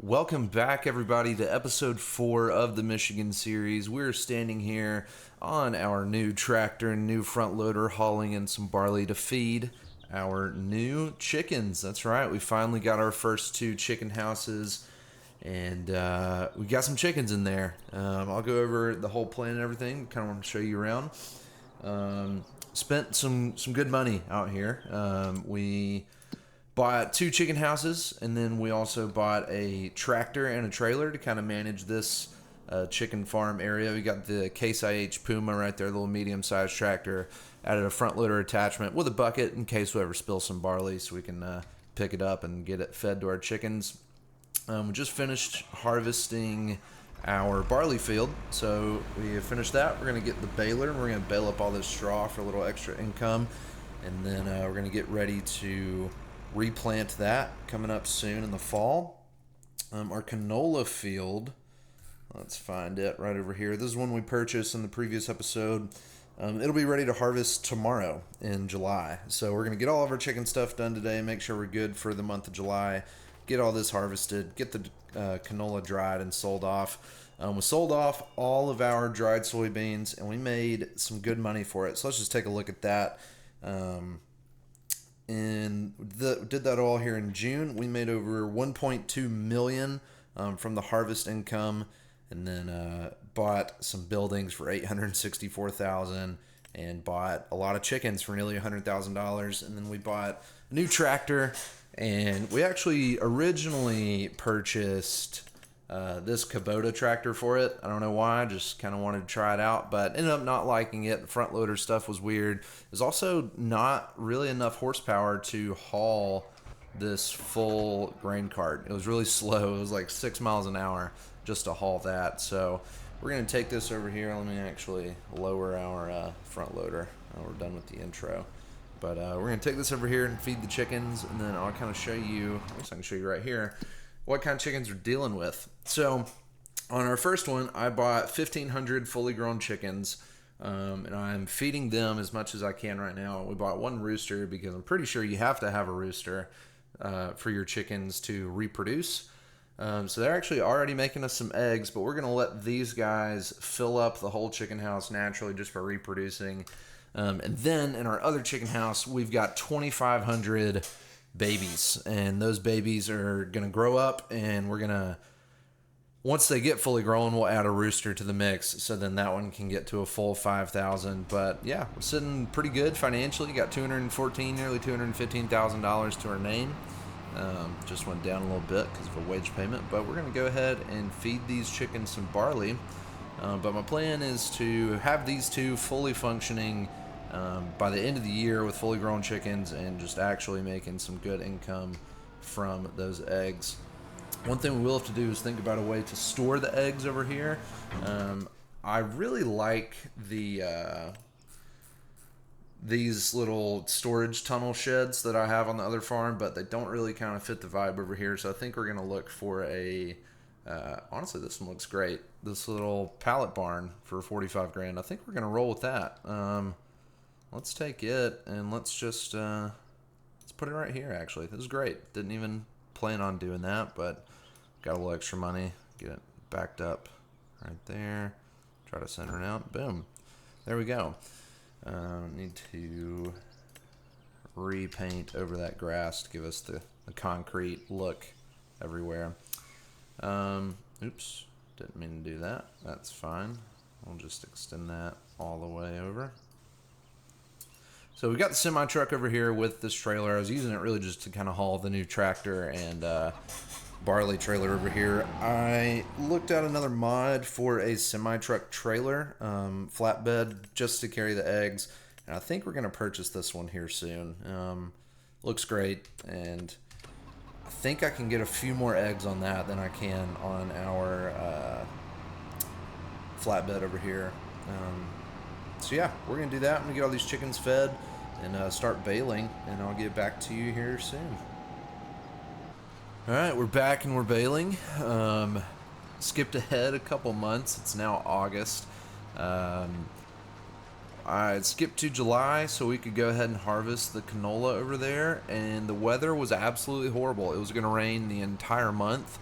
Welcome back, everybody, to episode 4 of the Michigan series. We're standing here on our new tractor and new front loader, hauling in some barley to feed our new chickens. That's right, we finally got our first 2 chicken houses, and we got some chickens in there. I'll go over the whole plan and everything. Kind of want to show you around. Spent some good money out here. We bought 2 chicken houses, and then we also bought a tractor and a trailer to kind of manage this chicken farm area. We got the Case IH Puma right there, the little medium-sized tractor. Added a front loader attachment with a bucket in case we ever spill some barley, so we can pick it up and get it fed to our chickens. We just finished harvesting our barley field, so we have finished that. We're going to get the baler, and we're going to bale up all this straw for a little extra income, and then we're going to get ready to replant that coming up soon in the fall. Our canola field, let's find it right over here. This is one we purchased in the previous episode. It'll be ready to harvest tomorrow in July. So we're going to get all of our chicken stuff done today, make sure we're good for the month of July, get all this harvested, get the canola dried and sold off. We sold off all of our dried soybeans, and we made some good money for it. So let's just take a look at that. And did that all here in June. We made over $1.2 million from the harvest income, and then bought some buildings for $864,000, and bought a lot of chickens for nearly $100,000. And then we bought a new tractor, and we actually originally purchased this Kubota tractor for it. I don't know why, I just kind of wanted to try it out, but ended up not liking it. The front loader stuff was weird. There's also not really enough horsepower to haul this full grain cart. It was really slow. It was like 6 miles an hour just to haul that. So we're going to take this over here. Let me actually lower our front loader. We're done with the intro. But we're going to take this over here and feed the chickens, and then I'll kind of show you, I guess I can show you right here, what kind of chickens we're dealing with. So on our first one, I bought 1,500 fully grown chickens, and I'm feeding them as much as I can right now. We bought 1 rooster because I'm pretty sure you have to have a rooster for your chickens to reproduce. So they're actually already making us some eggs, but we're going to let these guys fill up the whole chicken house naturally just for reproducing. And then in our other chicken house, we've got 2,500 babies, and those babies are going to grow up, and we're going to, once they get fully grown, we'll add a rooster to the mix, so then that one can get to a full 5,000. But yeah, we're sitting pretty good financially. Got nearly $215,000 to our name. Just went down a little bit because of a wage payment, but we're going to go ahead and feed these chickens some barley. But my plan is to have these 2 fully functioning by the end of the year with fully grown chickens, and just actually making some good income from those eggs. One thing we will have to do is think about a way to store the eggs over here. I really like these little storage tunnel sheds that I have on the other farm, but they don't really kind of fit the vibe over here. So I think we're going to look for a honestly, this one looks great. This little pallet barn for $45,000. I think we're going to roll with that. Let's take it, and let's just let's put it right here. Actually, this is great. Didn't even plan on doing that, but got a little extra money. Get it backed up right there. Try to center it out. Boom. There we go. Need to repaint over that grass to give us the concrete look everywhere. Oops, didn't mean to do that. That's fine. We'll just extend that all the way over. So we got the semi truck over here with this trailer. I was using it really just to kind of haul the new tractor and barley trailer over here. I looked at another mod for a semi truck trailer, flatbed, just to carry the eggs, and I think we're going to purchase this one here soon. Looks great, and I think I can get a few more eggs on that than I can on our flatbed over here. So yeah, we're going to do that. I'm going to get all these chickens fed and start baling, and I'll get back to you here soon. All right, we're back and we're baling. Skipped ahead a couple months. It's now August. I skipped to July so we could go ahead and harvest the canola over there, and the weather was absolutely horrible. It was going to rain the entire month.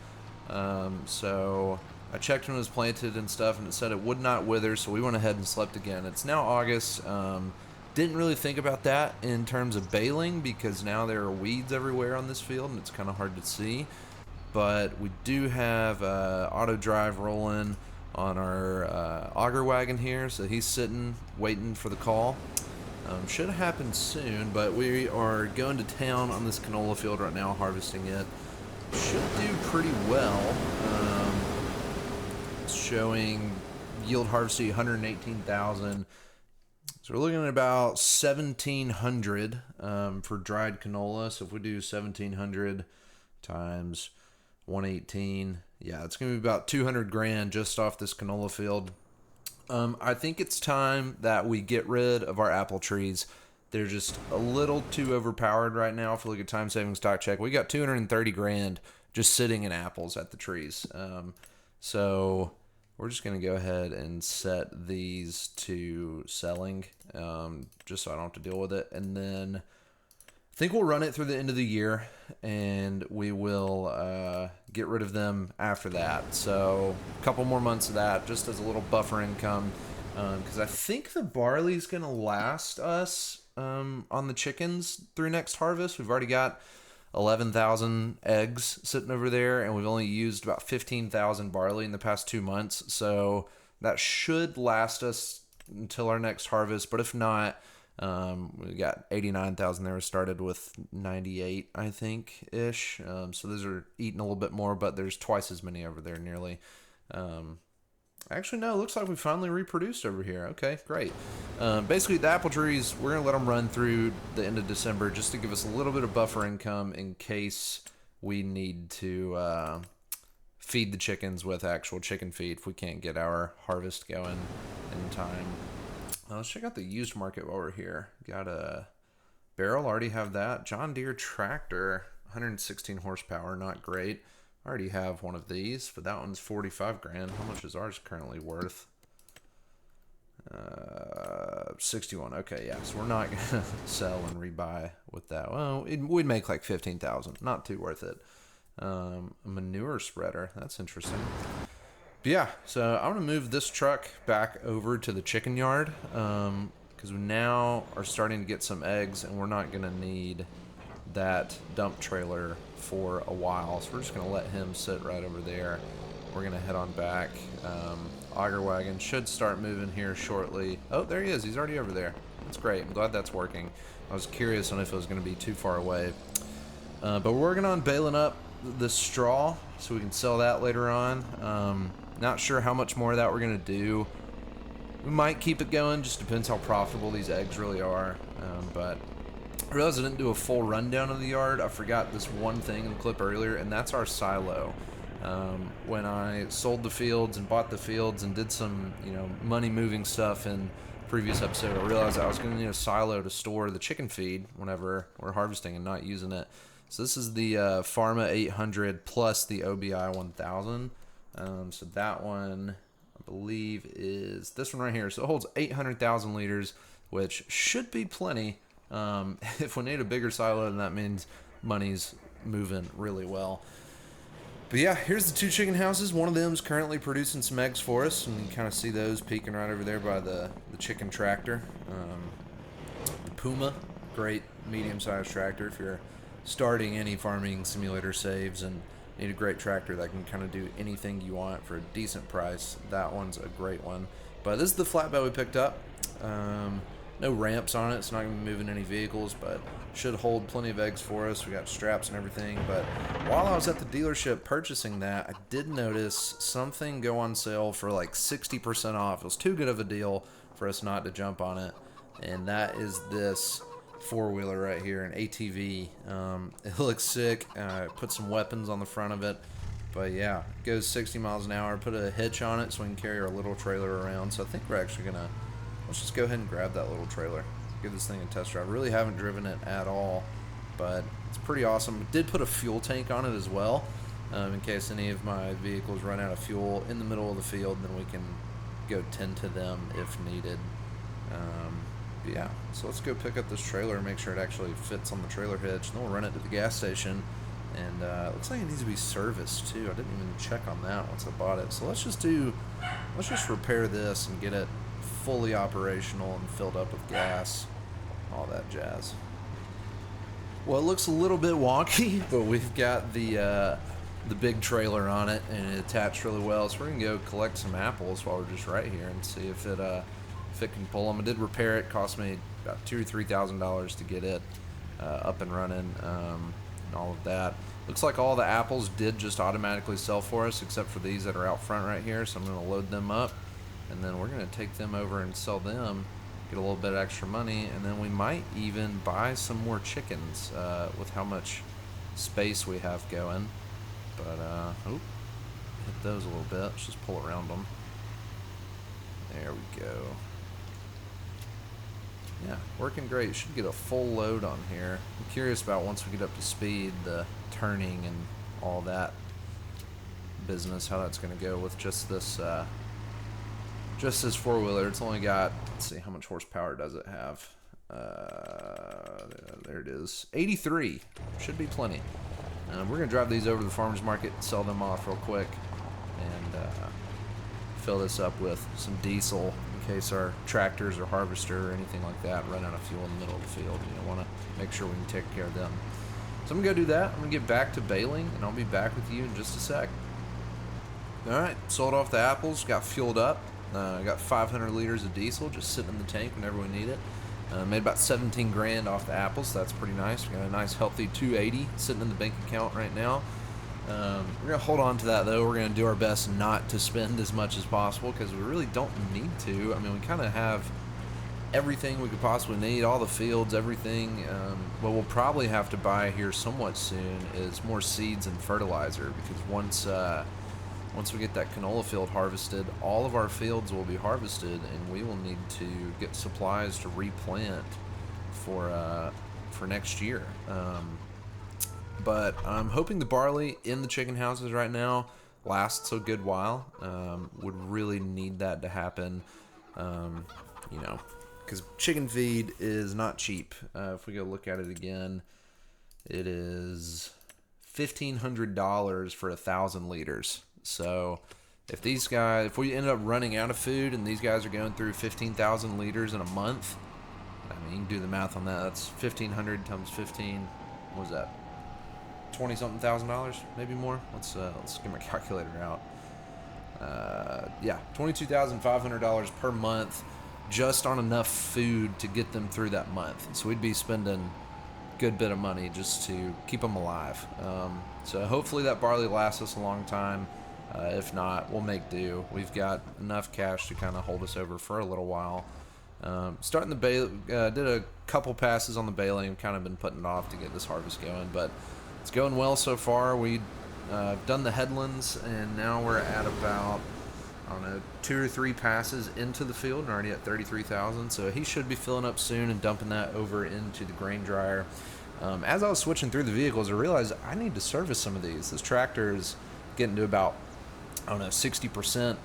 So I checked when it was planted and stuff, and it said it would not wither, so we went ahead and slept again. It's now August. Didn't really think about that in terms of baling because now there are weeds everywhere on this field, and it's kind of hard to see. But we do have auto drive rolling on our auger wagon here, so he's sitting, waiting for the call. Should happen soon, but we are going to town on this canola field right now, harvesting it. Should do pretty well. It's showing yield harvested 118,000. So we're looking at about 1,700 for dried canola. So if we do 1,700 times 118, yeah, it's going to be about 200 grand just off this canola field. I think it's time that we get rid of our apple trees. They're just a little too overpowered right now. If you look at time saving stock check, we got 230 grand just sitting in apples at the trees. So we're just going to go ahead and set these to selling, just so I don't have to deal with it. And then I think we'll run it through the end of the year, and we will get rid of them after that. So a couple more months of that, just as a little buffer income, because I think the barley's going to last us on the chickens through next harvest. We've already got 11,000 eggs sitting over there, and we've only used about 15,000 barley in the past 2 months. So that should last us until our next harvest. But if not, we got 89,000 there. We started with 98, I think, ish. So those are eating a little bit more, but there's twice as many over there nearly. Actually, no, it looks like we finally reproduced over here. Okay, great. Basically, the apple trees, we're going to let them run through the end of December just to give us a little bit of buffer income in case we need to feed the chickens with actual chicken feed if we can't get our harvest going in time. Let's check out the used market while we're here. Got a barrel, already have that. John Deere tractor, 116 horsepower, not great. I already have one of these, but that one's 45 grand. How much is ours currently worth? 61. Okay, yeah. So we're not gonna sell and rebuy with that. Well, we'd make like 15,000. Not too worth it. A manure spreader. That's interesting. But yeah, so I'm gonna move this truck back over to the chicken yard because we now are starting to get some eggs, and we're not gonna need that dump trailer for a while, so we're just gonna let him sit right over there. We're gonna head on back. Auger wagon should start moving here shortly. Oh, there he is. He's already over there. That's great. I'm glad that's working. I was curious on if it was gonna be too far away, but we're working on baling up the straw so we can sell that later on. Not sure how much more of that we're gonna do. We might keep it going, just depends how profitable these eggs really are. But I realized I didn't do a full rundown of the yard. I forgot this one thing in the clip earlier, and that's our silo. When I sold the fields and bought the fields and did some, money moving stuff in previous episode, I realized I was going to need a silo to store the chicken feed whenever we're harvesting and not using it. So this is the Pharma 800 plus the OBI 1000. So that one, I believe, is this one right here. So it holds 800,000 liters, which should be plenty. If we need a bigger silo, then that means money's moving really well. But yeah, here's the two chicken houses. One of them is currently producing some eggs for us, and you can kind of see those peeking right over there by the chicken tractor. The Puma, great medium-sized tractor if you're starting any farming simulator saves and need a great tractor that can kind of do anything you want for a decent price. That one's a great one. But this is the flatbed we picked up. No ramps on it. It's not going to be moving any vehicles, but should hold plenty of eggs for us. We got straps and everything. But while I was at the dealership purchasing that, I did notice something go on sale for like 60% off. It was too good of a deal for us not to jump on it. And that is this four-wheeler right here, an ATV. It looks sick. Put some weapons on the front of it. But yeah, it goes 60 miles an hour. Put a hitch on it so we can carry our little trailer around. So I think we're actually going to... Let's just go ahead and grab that little trailer. Give this thing a test drive. Really haven't driven it at all, but it's pretty awesome. Did put a fuel tank on it as well, in case any of my vehicles run out of fuel in the middle of the field, then we can go tend to them if needed. But yeah, so let's go pick up this trailer and make sure it actually fits on the trailer hitch. Then we'll run it to the gas station And looks like it needs to be serviced too. I didn't even check on that once I bought it. So let's just repair this and get it fully operational and filled up with gas, all that jazz. Well, it looks a little bit wonky, but we've got the big trailer on it and it attached really well. So we're gonna go collect some apples while we're just right here and see if it can pull them. I did repair it. Cost me about $2,000 or $3,000 to get it up and running, and all of that. Looks like all the apples did just automatically sell for us, except for these that are out front right here. So I'm gonna load them up, and then we're gonna take them over and sell them, get a little bit of extra money, and then we might even buy some more chickens with how much space we have going. But hit those a little bit. Let's just pull around them. There we go. Yeah, working great. Should get a full load on here. I'm curious about once we get up to speed, the turning and all that business, how that's going to go with just this four-wheeler. It's only got, let's see, how much horsepower does it have? There it is, 83. Should be plenty. We're going to drive these over to the farmer's market and sell them off real quick, and fill this up with some diesel in case our tractors or harvester or anything like that run out of fuel in the middle of the field. You want to make sure we can take care of them. So I'm going to go do that. I'm going to get back to baling, and I'll be back with you in just a sec. Alright, sold off the apples, got fueled up. Got 500 liters of diesel just sitting in the tank whenever we need it. Made about 17 grand off the apples, so that's pretty nice. We got a nice healthy 280 sitting in the bank account right now. We're going to hold on to that, though. We're going to do our best not to spend as much as possible because we really don't need to. I mean, we kind of have everything we could possibly need, all the fields, everything. What we'll probably have to buy here somewhat soon is more seeds and fertilizer, because once we get that canola field harvested, all of our fields will be harvested, and we will need to get supplies to replant for next year. But I'm hoping the barley in the chicken houses right now lasts a good while. Would really need that to happen, because chicken feed is not cheap. If we go look at it again, it is $1,500 for 1,000 liters. So if we end up running out of food and these guys are going through 15,000 liters in a month, I mean, you can do the math on that. That's 1,500 times 15. What was that? 20-something thousand dollars, maybe more. Let's get my calculator out. Yeah, $22,500 per month, just on enough food to get them through that month. So we'd be spending a good bit of money just to keep them alive. So hopefully that barley lasts us a long time. If not, we'll make do. We've got enough cash to kind of hold us over for a little while. Starting the bale, did a couple passes on the baling. Kind of been putting it off to get this harvest going, but it's going well so far. We've done the headlands, and now we're at about, 2 or 3 passes into the field, and already at 33,000. So he should be filling up soon and dumping that over into the grain dryer. As I was switching through the vehicles, I realized I need to service some of these. This tractor is getting to about 60%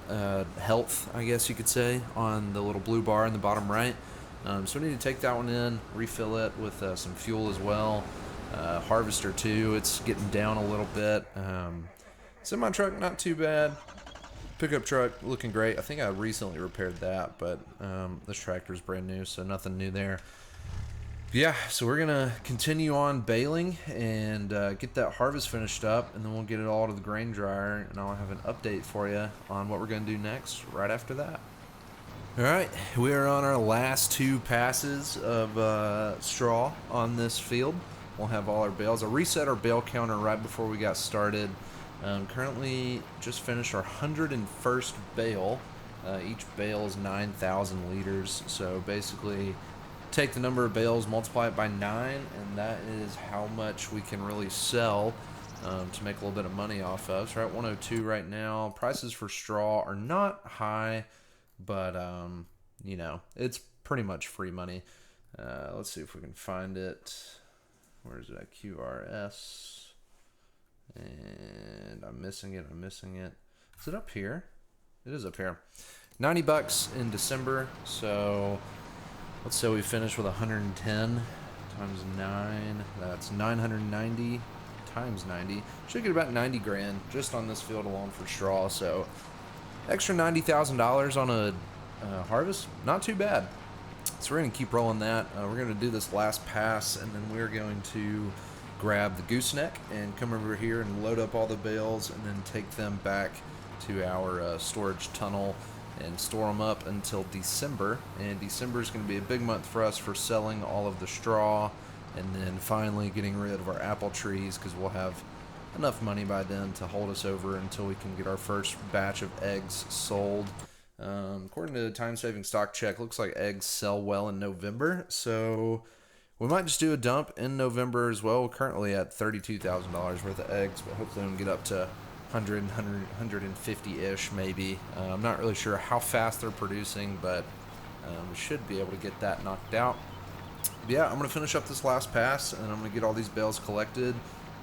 health, I guess you could say, on the little blue bar in the bottom right. So we need to take that one in, refill it with some fuel as well. Harvester too, it's getting down a little bit. Semi truck, not too bad. Pickup truck, looking great. I think I recently repaired that, but this tractor is brand new, so nothing new there. Yeah, so we're gonna continue on baling and get that harvest finished up, and then we'll get it all to the grain dryer, and I'll have an update for you on what we're gonna do next right after that. All right, we are on our last 2 passes of straw on this field. We'll have all our bales. I reset our bale counter right before we got started. Currently just finished our 101st bale. Each bale is 9,000 liters, so basically take the number of bales, multiply it by 9, and that is how much we can really sell to make a little bit of money off of. So we're at 102 right now. Prices for straw are not high, but it's pretty much free money. Let's see if we can find it. Where is it at? QRS. And I'm missing it. Is it up here? It is up here. $90 in December, so let's say we finish with 110 times 9. That's 990 times 90. Should get about 90 grand just on this field alone for straw. So extra $90,000 on a harvest, not too bad. So we're going to keep rolling that. We're going to do this last pass, and then we're going to grab the gooseneck and come over here and load up all the bales and then take them back to our storage tunnel and store them up until December. And December is going to be a big month for us for selling all of the straw and then finally getting rid of our apple trees, because we'll have enough money by then to hold us over until we can get our first batch of eggs sold. According to Time Saving Stock Check, looks like eggs sell well in November, so we might just do a dump in November as well. We're currently at $32,000 worth of eggs, but hopefully we can get up to 150-ish maybe. I'm not really sure how fast they're producing, but we should be able to get that knocked out. But yeah, I'm going to finish up this last pass, and I'm going to get all these bales collected,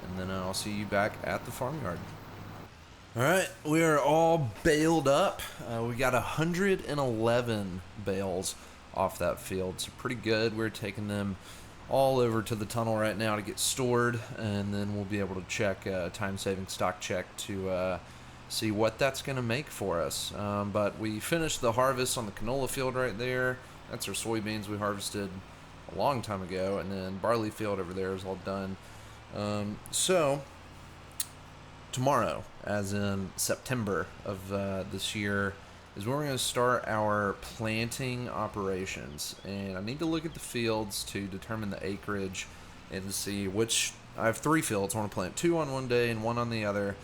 and then I'll see you back at the farmyard. All right, we are all baled up. We got 111 bales off that field, so pretty good. We're taking them all over to the tunnel right now to get stored, and then we'll be able to check time-saving stock check to see what that's going to make for us. But we finished the harvest on the canola field right there. That's our soybeans we harvested a long time ago, and then barley field over there is all done. So tomorrow, as in September of this year, is when we're going to start our planting operations. And I need to look at the fields to determine the acreage and see which. I have 3 fields. I want to plant 2 on one day and 1 on the other,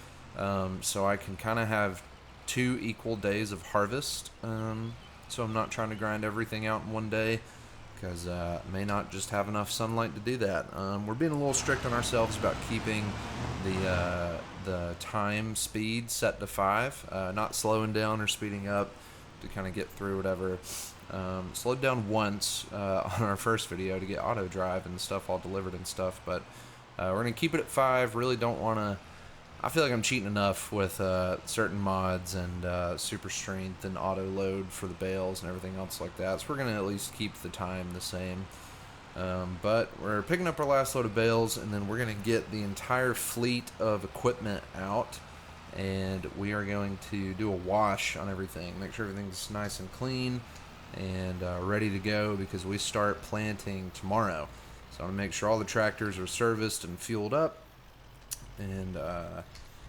so I can kind of have 2 equal days of harvest. So I'm not trying to grind everything out in one day, because I may not just have enough sunlight to do that. We're being a little strict on ourselves about keeping the time speed set to 5, not slowing down or speeding up to kind of get through whatever. Slowed down once on our first video to get auto drive and stuff all delivered and stuff, but we're going to keep it at 5. Really don't want to. I feel like I'm cheating enough with certain mods and super strength and auto load for the bales and everything else like that, so we're going to at least keep the time the same. But we're picking up our last load of bales, and then we're going to get the entire fleet of equipment out, and we are going to do a wash on everything, make sure everything's nice and clean and ready to go, because we start planting tomorrow. So I want to make sure all the tractors are serviced and fueled up, and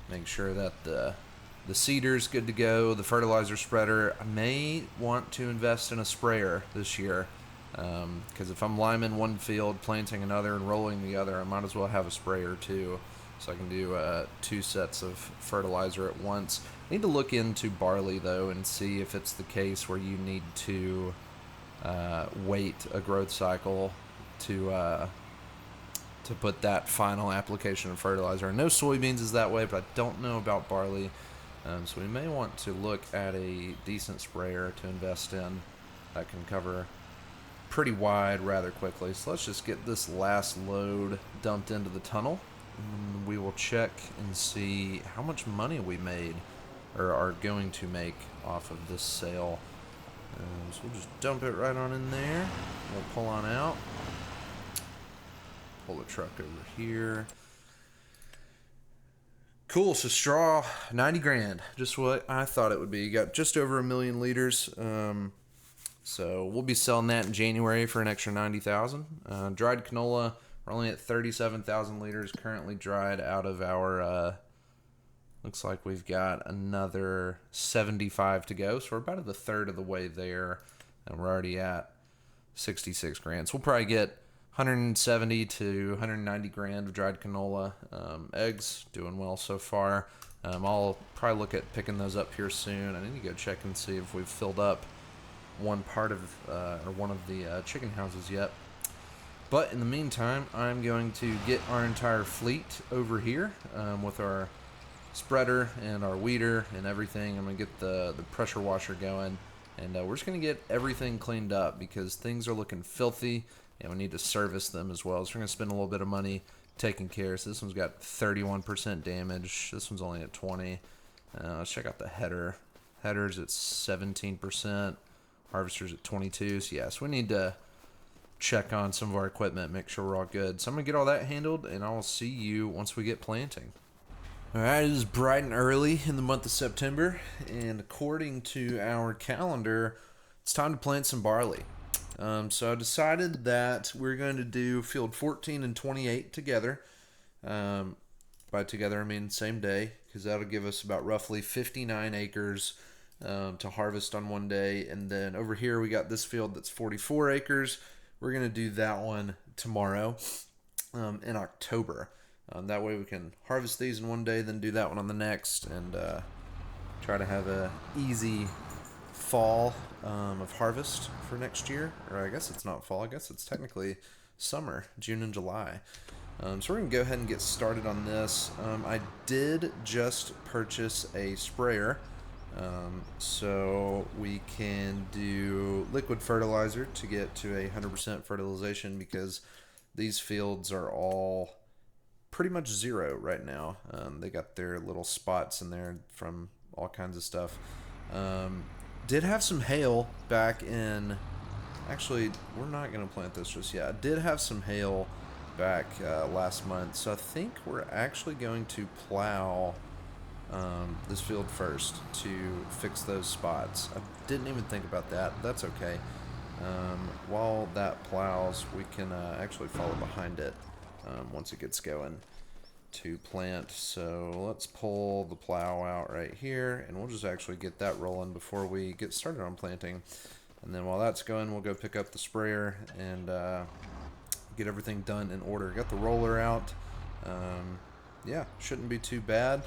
make sure that the seeder's good to go, the fertilizer spreader. I may want to invest in a sprayer this year, because if I'm liming one field, planting another, and rolling the other, I might as well have a sprayer too, so I can do 2 sets of fertilizer at once. I need to look into barley though and see if it's the case where you need to wait a growth cycle to put that final application of fertilizer. I know soybeans is that way, but I don't know about barley. So we may want to look at a decent sprayer to invest in that can cover pretty wide rather quickly. So let's just get this last load dumped into the tunnel, and we will check and see how much money we made or are going to make off of this sale. So we'll just dump it right on in there. We'll pull on out. Pull the truck over here. Cool, so straw, 90 grand. Just what I thought it would be. You got just over 1 million liters. So we'll be selling that in January for an extra 90,000. Dried canola, we're only at 37,000 liters currently dried out of our, looks like we've got another 75 to go. So we're about at the third of the way there, and we're already at 66 grand. So we'll probably get 170 to 190 grand of dried canola. Eggs doing well so far. I'll probably look at picking those up here soon. I need to go check and see if we've filled up one part of or one of the chicken houses yet. But in the meantime, I'm going to get our entire fleet over here with our spreader and our weeder and everything. I'm going to get the pressure washer going, and we're just going to get everything cleaned up because things are looking filthy, and we need to service them as well. So we're going to spend a little bit of money taking care. So this one's got 31% damage. This one's only at 20. Let's check out the header. Header's at 17%. Harvester's at 22. So yes, we need to check on some of our equipment, make sure we're all good. So I'm going to get all that handled, and I will see you once we get planting. All right, it is bright and early in the month of September, and according to our calendar, it's time to plant some barley. So I decided that we're going to do field 14 and 28 together. By together, I mean same day, because that'll give us about roughly 59 acres to harvest on one day. And then over here, we got this field that's 44 acres. We're going to do that one tomorrow in October. That way we can harvest these in one day, then do that one on the next, and try to have a easy fall of harvest for next year. Or I guess it's not fall. I guess it's technically summer, June and July. So we're going to go ahead and get started on this. I did just purchase a sprayer. So we can do liquid fertilizer to get to 100% fertilization, because these fields are all pretty much zero right now. They got their little spots in there from all kinds of stuff. Did have some hail back in... Actually, we're not going to plant this just yet. I did have some hail back last month, so I think we're actually going to plow this field first to fix those spots. I didn't even think about that. That's okay. While that plows, we can actually follow behind it once it gets going to plant. So let's pull the plow out right here, and we'll just actually get that rolling before we get started on planting. And then while that's going, we'll go pick up the sprayer and get everything done in order. Got the roller out. Yeah, shouldn't be too bad.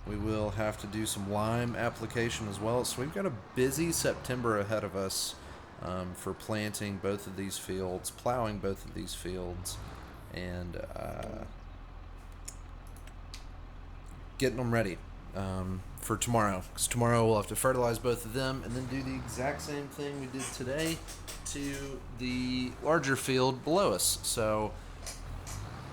We will have to do some lime application as well. So we've got a busy September ahead of us for planting both of these fields, plowing both of these fields, and getting them ready for tomorrow. Because tomorrow we'll have to fertilize both of them and then do the exact same thing we did today to the larger field below us. So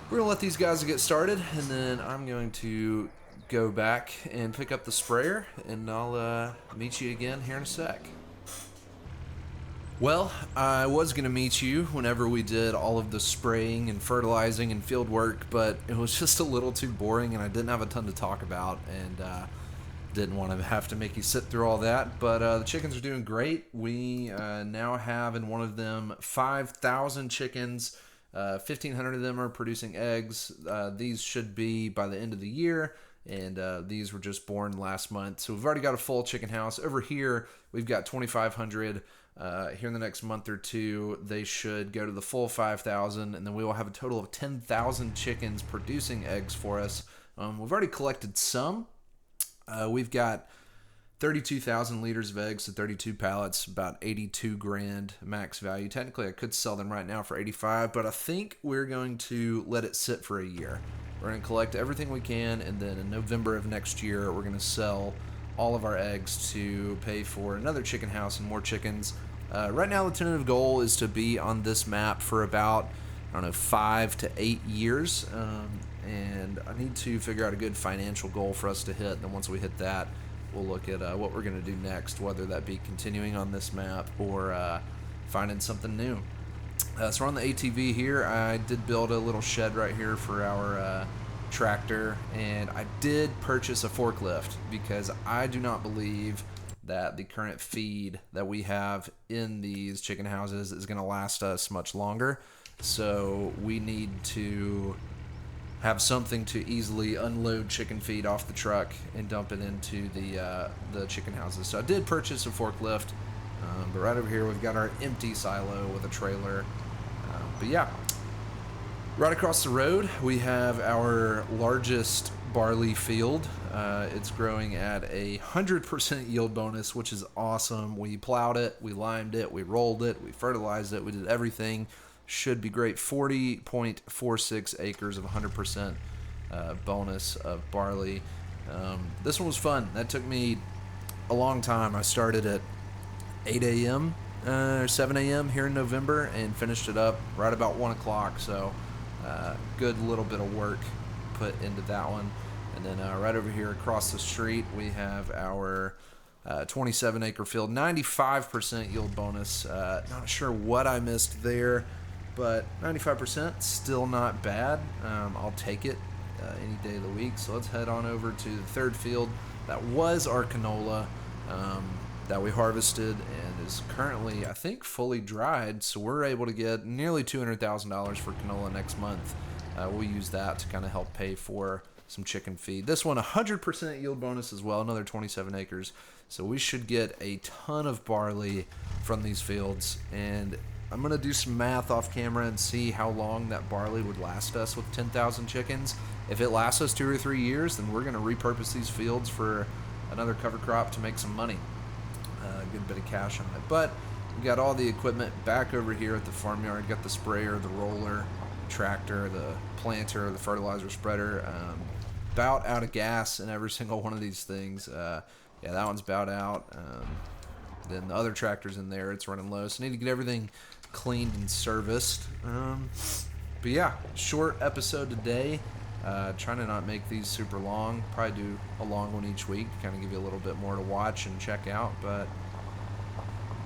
we're going to let these guys get started, and then I'm going to go back and pick up the sprayer, and I'll meet you again here in a sec. Well, I was going to meet you whenever we did all of the spraying and fertilizing and field work, but it was just a little too boring, and I didn't have a ton to talk about, and didn't want to have to make you sit through all that. But the chickens are doing great. We now have in one of them 5,000 chickens. 1,500 of them are producing eggs. These should be by the end of the year. And these were just born last month. So we've already got a full chicken house. Over here, we've got 2,500. Here in the next month or two, they should go to the full 5,000. And then we will have a total of 10,000 chickens producing eggs for us. We've already collected some. We've got 32,000 liters of eggs, so 32 pallets, about 82 grand max value. Technically, I could sell them right now for 85, but I think we're going to let it sit for a year. We're going to collect everything we can, and then in November of next year, we're going to sell all of our eggs to pay for another chicken house and more chickens. Right now, the tentative goal is to be on this map for about, 5 to 8 years. And I need to figure out a good financial goal for us to hit. And then once we hit that, we'll look at what we're going to do next, whether that be continuing on this map or finding something new. So we're on the ATV here. I did build a little shed right here for our tractor, and I did purchase a forklift because I do not believe that the current feed that we have in these chicken houses is going to last us much longer. So we need to have something to easily unload chicken feed off the truck and dump it into the chicken houses. So I did purchase a forklift, but right over here we've got our empty silo with a trailer. But yeah, right across the road we have our largest barley field. It's growing at 100% yield bonus, which is awesome. We plowed it, we limed it, we rolled it, we fertilized it, we did everything. Should be great. 40.46 acres of 100% bonus of barley. This one was fun. That took me a long time. I started at 8 a.m. Or 7 a.m. here in November and finished it up right about 1 o'clock. So good little bit of work put into that one. And then right over here across the street, we have our 27-acre field, 95% yield bonus. Not sure what I missed there. but 95% still not bad. I'll take it any day of the week. So let's head on over to the third field. That was our canola that we harvested and is currently, I think, fully dried. So we're able to get nearly $200,000 for canola next month. We'll use that to kind of help pay for some chicken feed. This one, 100% yield bonus as well, another 27 acres. So we should get a ton of barley from these fields. And I'm going to do some math off camera and see how long that barley would last us with 10,000 chickens. If it lasts us 2 or 3 years, then we're going to repurpose these fields for another cover crop to make some money. Get a bit of cash on it. But we got all the equipment back over here at the farmyard. Got the sprayer, the roller, the tractor, the planter, the fertilizer spreader. About out of gas in every single one of these things. Yeah, that one's about out. Then the other tractor's in there. It's running low. So I need to get everything cleaned and serviced. But yeah, short episode today. Trying to not make these super long. Probably do a long one each week to kind of give you a little bit more to watch and check out. But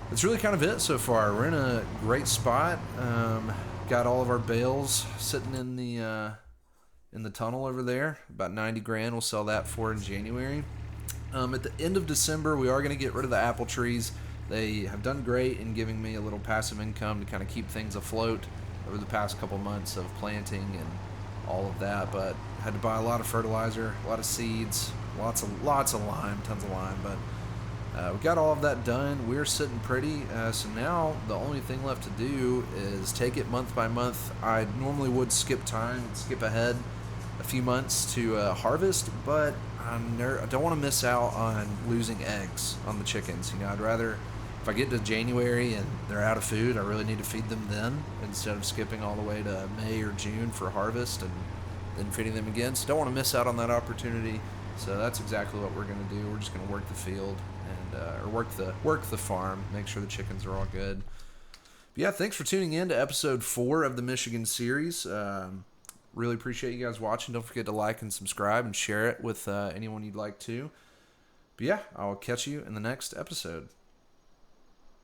that's really kind of it so far. We're in a great spot. Got all of our bales sitting in the tunnel over there. About 90 grand. We'll sell that for in January. At the end of December, we are going to get rid of the apple trees. They have done great in giving me a little passive income to kind of keep things afloat over the past couple months of planting and all of that. But I had to buy a lot of fertilizer, a lot of seeds, lots of lime, tons of lime. But we got all of that done. We're sitting pretty. So now the only thing left to do is take it month by month. I normally would skip time and skip ahead a few months to harvest, but I don't want to miss out on losing eggs on the chickens. I'd rather, if I get to January and they're out of food, I really need to feed them then instead of skipping all the way to May or June for harvest and then feeding them again. So don't want to miss out on that opportunity. So that's exactly what we're going to do. We're just going to work the field and or work the farm, make sure the chickens are all good. But yeah, thanks for tuning in to episode 4 of the Michigan series. Really appreciate you guys watching. Don't forget to like and subscribe and share it with anyone you'd like to. But yeah, I'll catch you in the next episode.